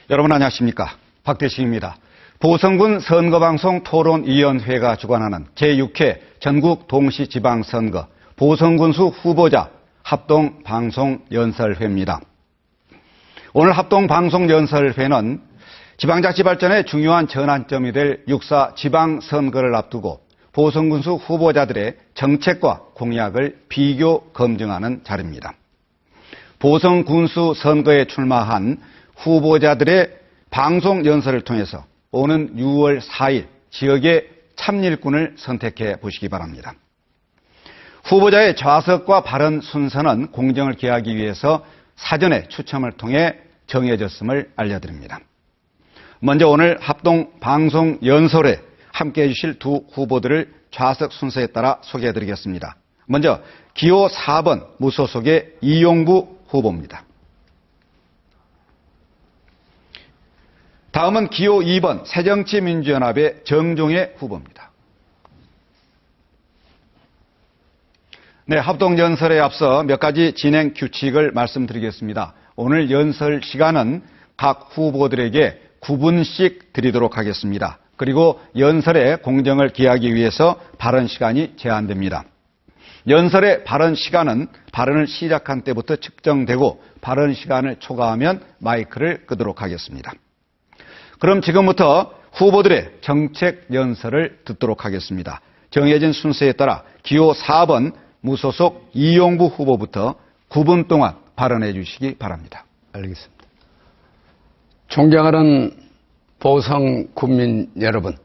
여러분 안녕하십니까? 박대식입니다. 보성군 선거방송 토론위원회가 주관하는 제6회 전국 동시지방선거 보성군수 후보자 합동방송연설회입니다. 오늘 합동방송연설회는 지방자치 발전의 중요한 전환점이 될 6.4 지방선거를 앞두고 보성군수 후보자들의 정책과 공약을 비교 검증하는 자리입니다. 보성군수 선거에 출마한 후보자들의 방송연설을 통해서 오는 6월 4일 지역의 참일꾼을 선택해 보시기 바랍니다. 후보자의 좌석과 발언 순서는 공정을 기하기 위해서 사전에 추첨을 통해 정해졌음을 알려드립니다. 먼저 오늘 합동방송연설에 함께해 주실 두 후보들을 좌석 순서에 따라 소개해드리겠습니다. 먼저 기호 4번 무소속의 이용부 후보입니다. 다음은 기호 2번 새정치민주연합의 정종혜 후보입니다. 네, 합동연설에 앞서 몇 가지 진행 규칙을 말씀드리겠습니다. 오늘 연설 시간은 각 후보들에게 9분씩 드리도록 하겠습니다. 그리고 연설의 공정을 기하기 위해서 발언 시간이 제한됩니다. 연설의 발언 시간은 발언을 시작한 때부터 측정되고 발언 시간을 초과하면 마이크를 끄도록 하겠습니다. 그럼 지금부터 후보들의 정책 연설을 듣도록 하겠습니다. 정해진 순서에 따라 기호 4번 무소속 이용부 후보부터 9분 동안 발언해 주시기 바랍니다. 알겠습니다. 존경하는 보성 군민 여러분,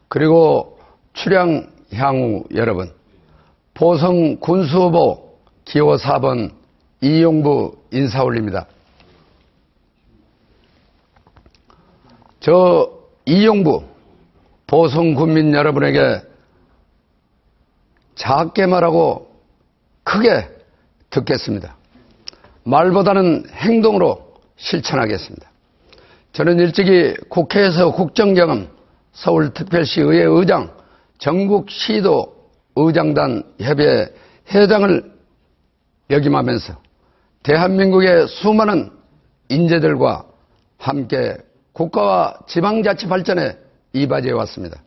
그리고 출양 향후 여러분, 보성 군수 후보 기호 4번 이용부 인사 올립니다. 저 이용부 보성 군민 여러분에게 작게 말하고 크게 듣겠습니다. 말보다는 행동으로 실천하겠습니다. 저는 일찍이 국회에서 국정경험, 서울특별시 의회 의장, 전국시도 의장단 협의회 회장을 역임하면서 대한민국의 수많은 인재들과 함께 국가와 지방자치 발전에 이바지해 왔습니다.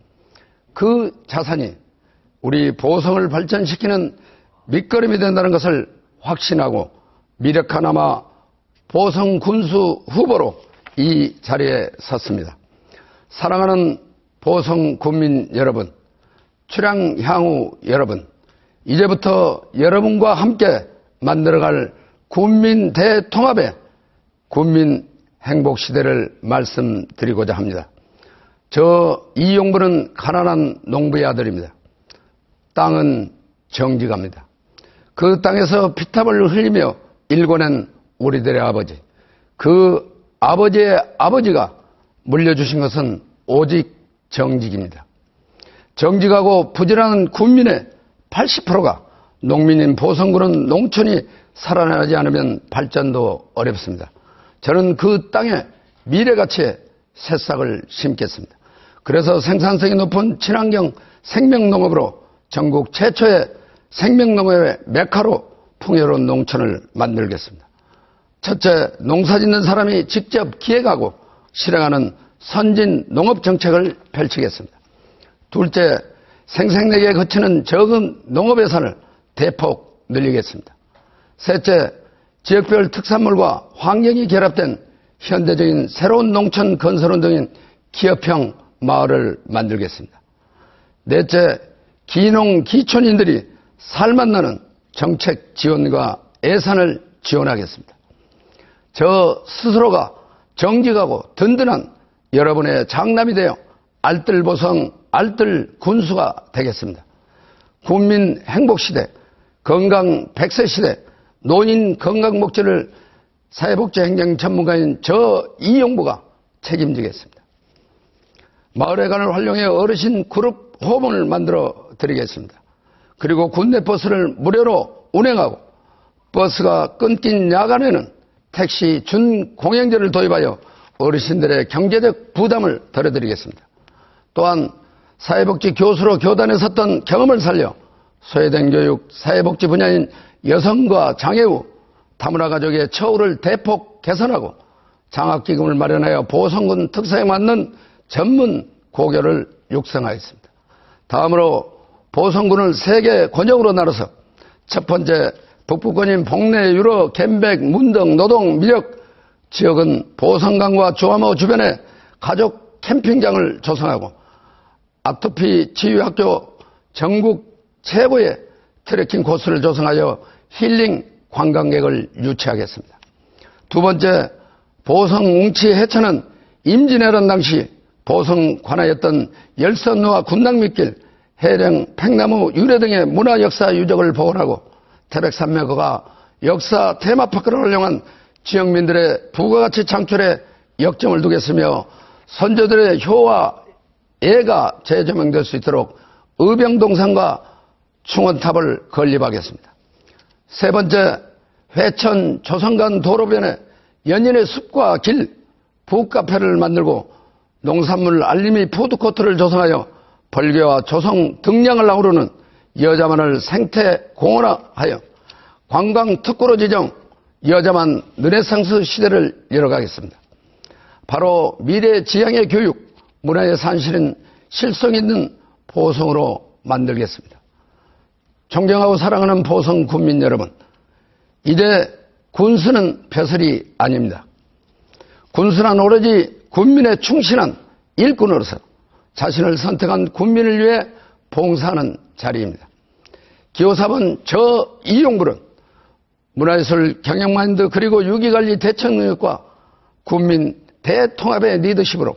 그 자산이 우리 보성을 발전시키는 밑거름이 된다는 것을 확신하고 미력하나마 보성 군수 후보로 이 자리에 섰습니다. 사랑하는 보성 군민 여러분, 출양 향후 여러분, 이제부터 여러분과 함께 만들어갈 군민 대통합의 군민 행복시대를 말씀드리고자 합니다. 저 이용부는 가난한 농부의 아들입니다. 땅은 정직합니다. 그 땅에서 피땀을 흘리며 일궈낸 우리들의 아버지, 그 아버지의 아버지가 물려주신 것은 오직 정직입니다. 정직하고 부지런한 군민의 80%가 농민인 보성군은 농촌이 살아나지 않으면 발전도 어렵습니다. 저는 그 땅에 미래가치의 새싹을 심겠습니다. 그래서 생산성이 높은 친환경 생명농업으로 전국 최초의 생명농업의 메카로 풍요로운 농촌을 만들겠습니다. 첫째, 농사짓는 사람이 직접 기획하고 실행하는 선진 농업정책을 펼치겠습니다. 둘째, 생색내기에 그치는 적은 농업 예산을 대폭 늘리겠습니다. 셋째, 지역별 특산물과 환경이 결합된 현대적인 새로운 농촌 건설운동인 기업형 마을을 만들겠습니다. 넷째, 기농 기촌인들이 살맛나는 정책 지원과 예산을 지원하겠습니다. 저 스스로가 정직하고 든든한 여러분의 장남이 되어 알뜰보성 알뜰군수가 되겠습니다. 국민 행복시대, 건강 100세 시대, 노인 건강 목적을 사회복지행정 전문가인 저 이용부가 책임지겠습니다. 마을회관을 활용해 어르신 그룹 호흡원을 만들어 드리겠습니다. 그리고 군내버스를 무료로 운행하고 버스가 끊긴 야간에는 택시 준공영제를 도입하여 어르신들의 경제적 부담을 덜어드리겠습니다. 또한 사회복지 교수로 교단에 섰던 경험을 살려 소외된 교육, 사회복지 분야인 여성과 장애 후 다문화 가족의 처우를 대폭 개선하고 장학기금을 마련하여 보성군 특성에 맞는 전문 고교를 육성하였습니다. 다음으로 보성군을 3개 권역으로 나눠서 첫 번째 북부권인 복내, 유로, gem백, 문등, 노동, 미력 지역은 보성강과 주암호 주변에 가족 캠핑장을 조성하고 아토피 치유학교 전국 최고의 트레킹 코스를 조성하여 힐링 관광객을 유치하겠습니다. 두 번째, 보성 웅치 해천은 임진왜란 당시 보성 관하였던 열선로와 군당밑길, 해령, 팽나무, 유래 등의 문화 역사 유적을 복원하고 태백산맥과 역사 테마파크를 활용한 지역민들의 부가가치 창출에 역점을 두겠으며 선조들의 효와 예가 재조명될 수 있도록 의병동산과 충원탑을 건립하겠습니다. 세 번째, 회천 조성간 도로변에 연인의 숲과 길, 북카페를 만들고 농산물 알림이 푸드코트를 조성하여 벌교와 조성 등량을 아우르는 여자만을 생태 공원화하여 관광특구로 지정 여자만 르네상스 시대를 열어가겠습니다. 바로 미래 지향의 교육, 문화의 산실인 실성 있는 보성으로 만들겠습니다. 존경하고 사랑하는 보성 군민 여러분, 이제 군수는 벼슬이 아닙니다. 군수는 오로지 군민에 충실한 일꾼으로서 자신을 선택한 군민을 위해 봉사하는 자리입니다. 기호 4번 저 이용불은 문화예술 경영마인드 그리고 유기관리 대처능력과 군민 대통합의 리더십으로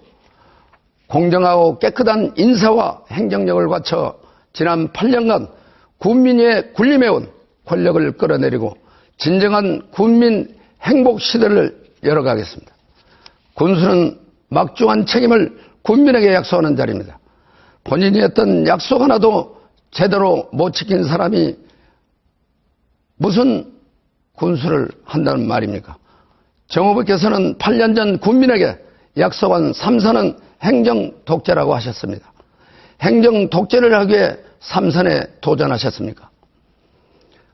공정하고 깨끗한 인사와 행정력을 갖춰 지난 8년간 군민 위에 군림해온 권력을 끌어내리고 진정한 군민 행복 시대를 열어가겠습니다. 군수는 막중한 책임을 군민에게 약속하는 자리입니다. 본인이 했던 약속 하나도 제대로 못 지킨 사람이 무슨 군수를 한다는 말입니까? 정후보께서는 8년 전 군민에게 약속한 3선은 행정 독재라고 하셨습니다. 행정 독재를 하기 위해 3선에 도전하셨습니까?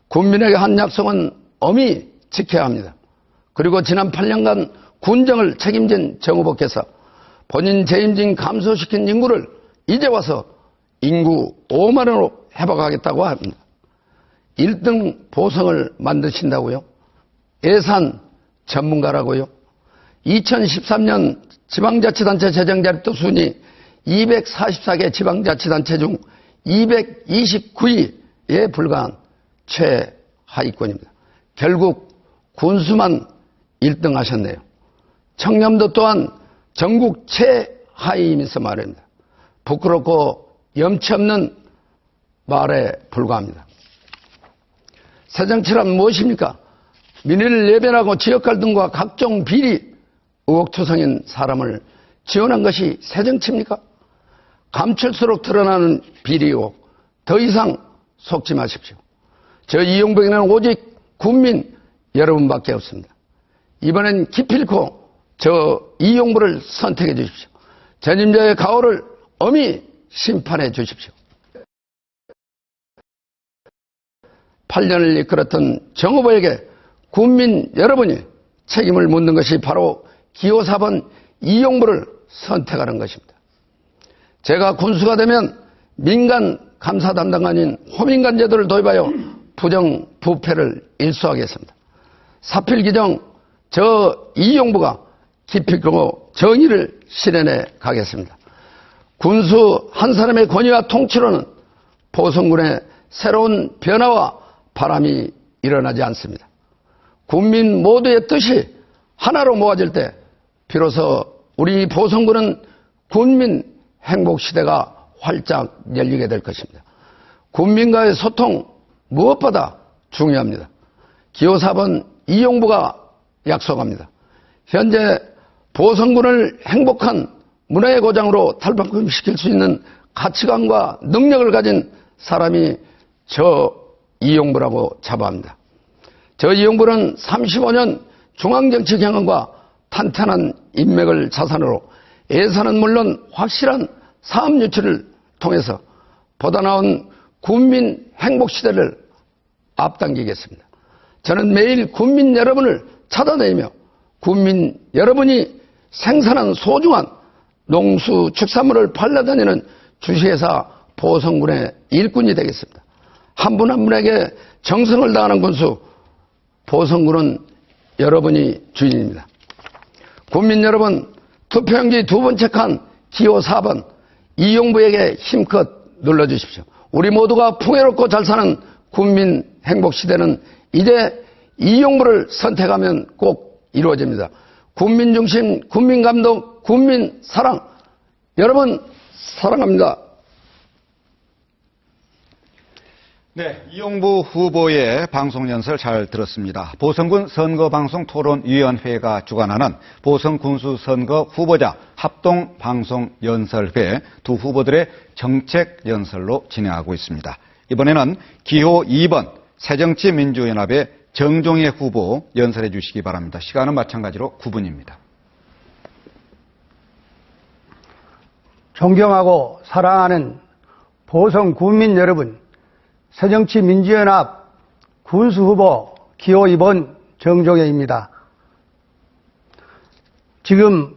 군민에게 한 약속은 엄히 지켜야 합니다. 그리고 지난 8년간 군정을 책임진 정후보께서 본인 재임진 감소시킨 인구를 이제 와서 인구 5만으로 회복하겠다고 합니다. 1등 보성을 만드신다고요? 예산 전문가라고요? 2013년 지방자치단체 재정자립도 순위 244개 지방자치단체 중 229위에 불과한 최하위권입니다. 결국 군수만 1등 하셨네요. 청렴도 또한 전국 최하위이면서 말입니다. 부끄럽고 염치 없는 말에 불과합니다. 새정치란 무엇입니까? 민의를 예변하고 지역 갈등과 각종 비리, 의혹투성인 사람을 지원한 것이 새정치입니까? 감출수록 드러나는 비리 의혹, 더 이상 속지 마십시오. 저 이용백에는 오직 군민 여러분밖에 없습니다. 이번엔 기필코 저 이용부를 선택해 주십시오. 전임자의 가오를 엄히 심판해 주십시오. 8년을 이끌었던 정후보에게 군민 여러분이 책임을 묻는 것이 바로 기호 4번 이용부를 선택하는 것입니다. 제가 군수가 되면 민간 감사 담당관인 호민간 제도를 도입하여 부정 부패를 일소하겠습니다. 사필 규정 저 이용부가 기필코 정의를 실현해 가겠습니다. 군수 한 사람의 권위와 통치로는 보성군의 새로운 변화와 바람이 일어나지 않습니다. 국민 모두의 뜻이 하나로 모아질 때 비로소 우리 보성군은 군민 행복시대가 활짝 열리게 될 것입니다. 군민과의 소통 무엇보다 중요합니다. 기호 4번 이용부가 약속합니다. 현재 보성군을 행복한 문화의 고장으로 탈바꿈시킬 수 있는 가치관과 능력을 가진 사람이 저 이용부라고 자부합니다. 저 이용부는 35년 중앙정치 경험과 탄탄한 인맥을 자산으로 예산은 물론 확실한 사업 유치를 통해서 보다 나은 군민 행복시대를 앞당기겠습니다. 저는 매일 군민 여러분을 찾아다니며 국민 여러분이 생산한 소중한 농수축산물을 팔려다니는 주식회사 보성군의 일꾼이 되겠습니다. 한 분 한 분에게 정성을 다하는 군수 보성군은 여러분이 주인입니다. 국민 여러분, 투표용지 두 번째 칸 기호 4번 이용부에게 힘껏 눌러주십시오. 우리 모두가 풍요롭고 잘 사는 국민 행복시대는 이제 이용부를 선택하면 꼭 이루어집니다. 국민 중심, 국민 감동, 국민 사랑. 여러분 사랑합니다. 네, 이용부 후보의 방송 연설 잘 들었습니다. 보성군 선거방송토론위원회가 주관하는 보성군수 선거 후보자 합동 방송 연설회 두 후보들의 정책 연설로 진행하고 있습니다. 이번에는 기호 2번 새정치민주연합의 정종혜 후보 연설해 주시기 바랍니다. 시간은 마찬가지로 9분입니다. 존경하고 사랑하는 보성 군민 여러분, 새정치민주연합 군수후보 기호 2번 정종혜입니다. 지금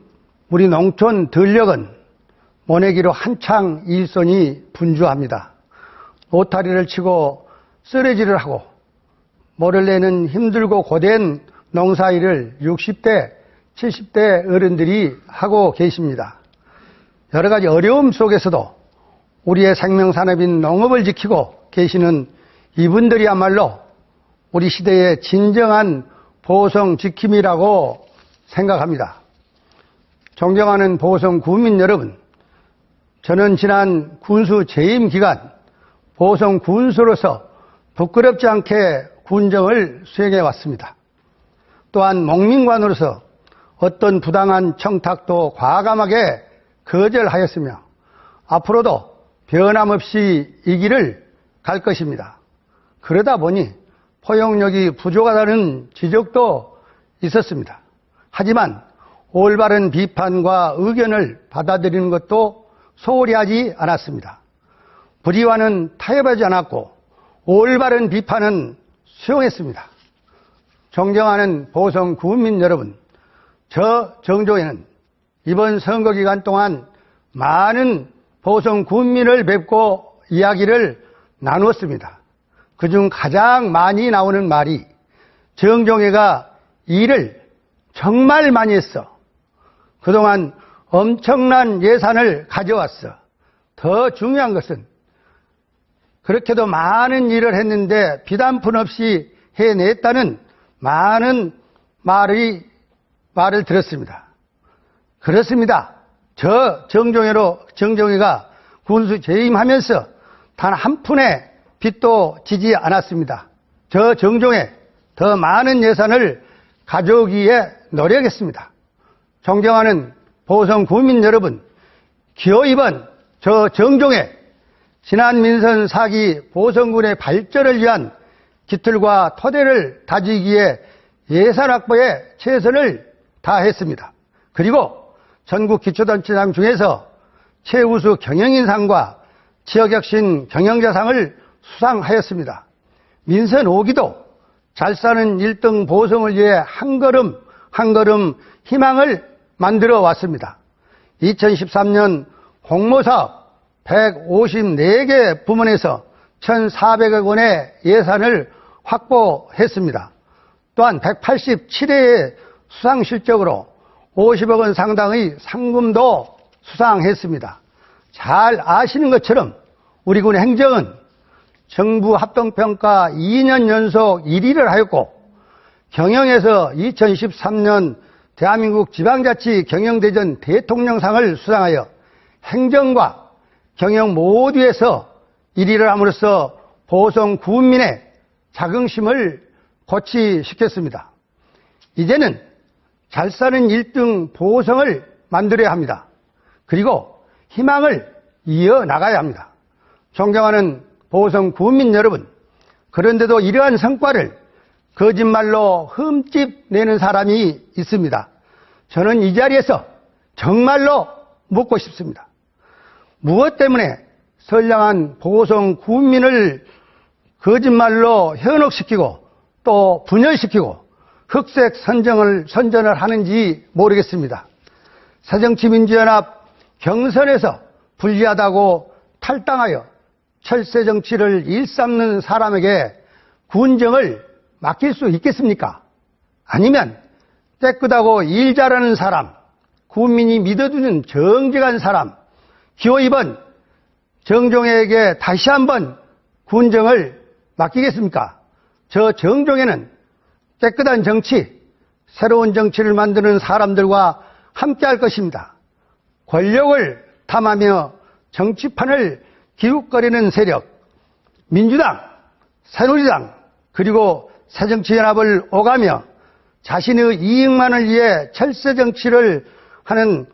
우리 농촌 들녘은 모내기로 한창 일손이 분주합니다. 노타리를 치고 쓰레기를 하고 모를 내는 힘들고 고된 농사일을 60대, 70대 어른들이 하고 계십니다. 여러 가지 어려움 속에서도 우리의 생명산업인 농업을 지키고 계시는 이분들이야말로 우리 시대의 진정한 보성 지킴이라고 생각합니다. 존경하는 보성 구민 여러분, 저는 지난 군수 재임 기간 보성 군수로서 부끄럽지 않게 군정을 수행해 왔습니다. 또한 목민관으로서 어떤 부당한 청탁도 과감하게 거절하였으며 앞으로도 변함없이 이 길을 갈 것입니다. 그러다 보니 포용력이 부족하다는 지적도 있었습니다. 하지만 올바른 비판과 의견을 받아들이는 것도 소홀히 하지 않았습니다. 불의와는 타협하지 않았고 올바른 비판은 수용했습니다. 존경하는 보성 구민 여러분, 저 정종혜는 이번 선거 기간 동안 많은 보성 군민을 뵙고 이야기를 나누었습니다. 그중 가장 많이 나오는 말이 정종혜가 일을 정말 많이 했어. 그동안 엄청난 예산을 가져왔어. 더 중요한 것은 그렇게도 많은 일을 했는데 비단푼 없이 해냈다는 많은 말을 들었습니다. 그렇습니다. 저 정종혜가 군수 재임하면서 단 한 푼의 빚도 지지 않았습니다. 저 정종혜 더 많은 예산을 가져오기에 노력했습니다. 존경하는 보성 구민 여러분, 기호 2번 저 정종혜 지난 민선 4기 보성군의 발전을 위한 기틀과 토대를 다지기에 예산 확보에 최선을 다했습니다. 그리고 전국 기초단체장 중에서 최우수 경영인상과 지역혁신 경영자상을 수상하였습니다. 민선 5기도 잘 사는 1등 보성을 위해 한 걸음 한 걸음 희망을 만들어 왔습니다. 2013년 공모사업 154개 부문에서 1,400억 원의 예산을 확보했습니다. 또한 187회의 수상 실적으로 50억 원 상당의 상금도 수상했습니다. 잘 아시는 것처럼 우리 군 행정은 정부 합동평가 2년 연속 1위를 하였고 경영에서 2013년 대한민국 지방자치 경영대전 대통령상을 수상하여 행정과 경영 모두에서 1위를 함으로써 보성 구민의 자긍심을 고취시켰습니다. 이제는 잘 사는 1등 보성을 만들어야 합니다. 그리고 희망을 이어나가야 합니다. 존경하는 보성 구민 여러분, 그런데도 이러한 성과를 거짓말로 흠집 내는 사람이 있습니다. 저는 이 자리에서 정말로 묻고 싶습니다. 무엇 때문에 선량한 보성 구민을 거짓말로 현혹시키고 또 분열시키고 흑색 선전을 하는지 모르겠습니다. 새정치민주연합 경선에서 불리하다고 탈당하여 철새 정치를 일삼는 사람에게 군정을 맡길 수 있겠습니까? 아니면 깨끗하고 일 잘하는 사람, 국민이 믿어주는 정직한 사람, 기호 2번 정종회에게 다시 한번 군정을 맡기겠습니까? 저 정종회는 깨끗한 정치, 새로운 정치를 만드는 사람들과 함께할 것입니다. 권력을 탐하며 정치판을 기웃거리는 세력, 민주당, 새누리당, 그리고 새정치연합을 오가며 자신의 이익만을 위해 철새 정치를 하는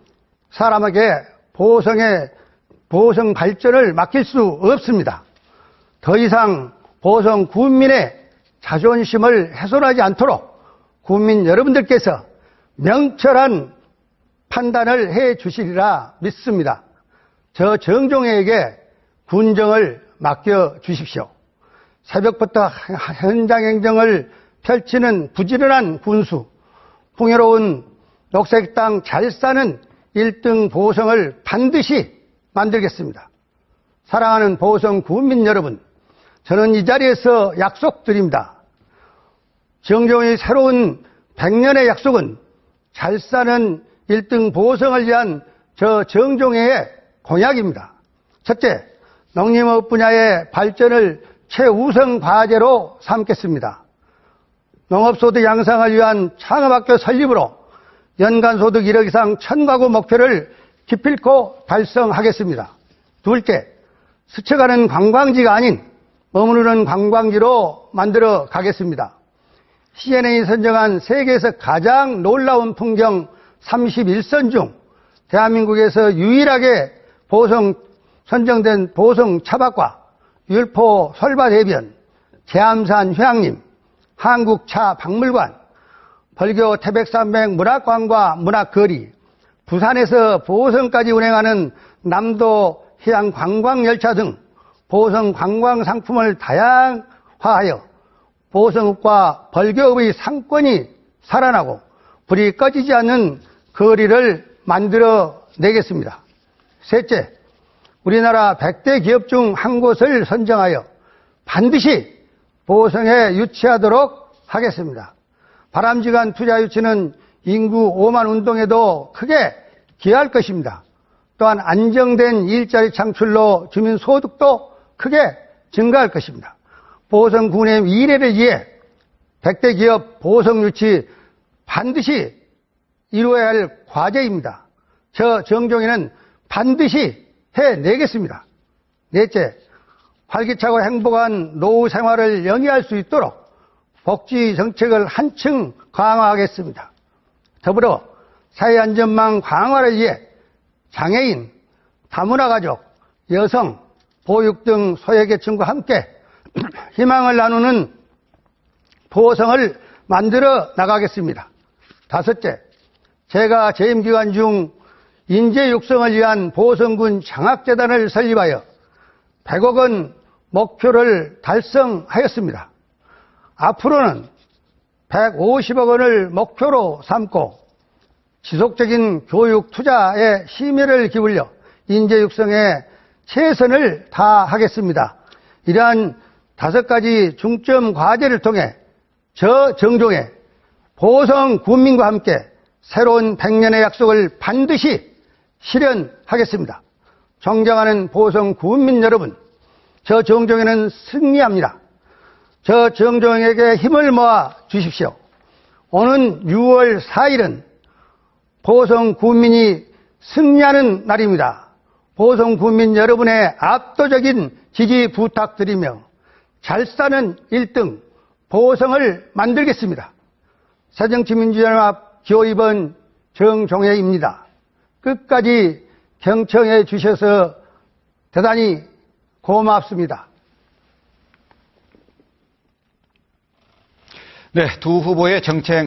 사람에게 보성 발전을 맡길 수 없습니다. 더 이상 보성 국민의 자존심을 훼손하지 않도록 국민 여러분들께서 명철한 판단을 해 주시리라 믿습니다. 저 정종회에게 군정을 맡겨 주십시오. 새벽부터 현장 행정을 펼치는 부지런한 군수, 풍요로운 녹색땅 잘 사는 1등 보성을 반드시 만들겠습니다. 사랑하는 보성 국민 여러분, 저는 이 자리에서 약속드립니다. 정종의 새로운 100년의 약속은 잘 사는 1등 보성을 위한 저 정종회의 공약입니다. 첫째, 농림업 분야의 발전을 최우선 과제로 삼겠습니다. 농업소득 양상을 위한 창업학교 설립으로 연간소득 1억 이상 1000가구 목표를 기필코 달성하겠습니다. 둘째, 스쳐가는 관광지가 아닌 머무르는 관광지로 만들어 가겠습니다. CNN이 선정한 세계에서 가장 놀라운 풍경 31선 중 대한민국에서 유일하게 선정된 보성 차박과 율포 설밭해변, 제암산 휴양림, 한국차 박물관, 벌교 태백산맥 문학관과 문학거리, 부산에서 보성까지 운행하는 남도 해양 관광열차 등 보성 관광 상품을 다양화하여 보성읍과 벌교읍의 상권이 살아나고 불이 꺼지지 않는 거리를 만들어 내겠습니다. 셋째, 우리나라 100대 기업 중 한 곳을 선정하여 반드시 보성에 유치하도록 하겠습니다. 바람직한 투자 유치는 인구 5만 운동에도 크게 기여할 것입니다. 또한 안정된 일자리 창출로 주민 소득도 크게 증가할 것입니다. 보성군의 미래를 위해 100대 기업 보성 유치 반드시 이루어야 할 과제입니다. 저 정종회는 반드시 해내겠습니다. 넷째, 활기차고 행복한 노후 생활을 영위할 수 있도록 복지 정책을 한층 강화하겠습니다. 더불어 사회안전망 강화를 위해 장애인, 다문화 가족, 여성, 보육 등 소외계층과 함께 희망을 나누는 보성을 만들어 나가겠습니다. 다섯째, 제가 재임 기간 중 인재 육성을 위한 보성군 장학재단을 설립하여 100억 원 목표를 달성하였습니다. 앞으로는 150억 원을 목표로 삼고 지속적인 교육 투자에 심혈을 기울여 인재 육성에 최선을 다하겠습니다. 이러한 5가지 중점 과제를 통해 저 정종회 보성 군민과 함께 새로운 100년의 약속을 반드시 실현하겠습니다. 존경하는 보성 군민 여러분, 저 정종회는 승리합니다. 저 정종회에게 힘을 모아 주십시오. 오는 6월 4일은 보성 군민이 승리하는 날입니다. 보성 군민 여러분의 압도적인 지지 부탁드리며 잘 사는 1등 보성을 만들겠습니다. 새정치민주연합 기호 2번 정종회입니다. 끝까지 경청해 주셔서 대단히 고맙습니다. 네, 두 후보의 정책